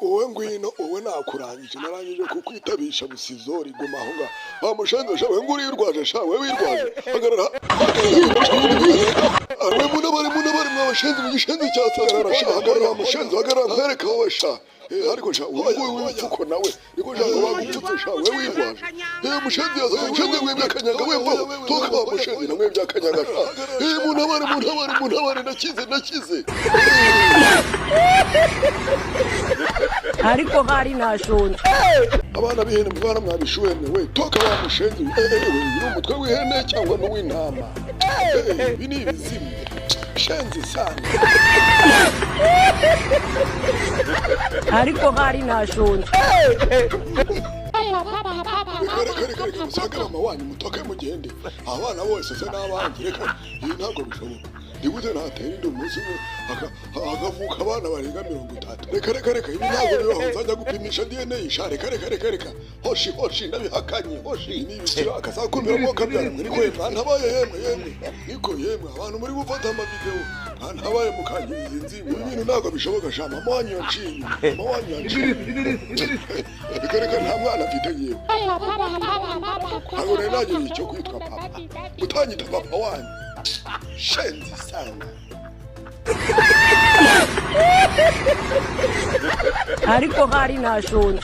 wowe ngwino wowe nakurangije narangije kukwitabisha busizori guma aho ngaho bamushenze sha we nguri wirwaje sha we wirwaje hagarara arwe munabari mwabashenze mu gishenze cya sagarara sha hagarara bamushenze hagarara nkwereka wowe sha ariko sha wowe wipfuko nawe niko sha bagupfutse sha we wirwaje mushenze yaza mushenze mwebya kanyaga we mva toka bamushenze na mwebya kanyaga sha munabari nakize ariko hari nashonje abana b'ihene mwana mwabishuhemwe we toka bamushenze uri umutwe w'ihene cyangwa n'uw'intama ibi ni ibizimye shenze sana ariko hari nashonje reka musagarama wanyu mutoke mugende abana bose se n'abanjye reka ibi ntabwo bishoboka ndigute ntatera indi umunsi umwe hakavuka abana barenga 30 reka ibi ntabwo bibaho nzajya gupimisha DNA sha reka hoshi ndabihakanye hoshi ni ibikira akazakumiramo kabyara niko ntabaye yemwe niko yemwe abantu muri gufata amavideo ntabaye mukangiriza inzigo ibintu ntabwo bishoboka sha mama wanyu yanciye reka nta mwana afite yewe ntabwo rero nagira icyo kwitwa papa utanyita papa wanyu shenzi sana ariko hari nashonje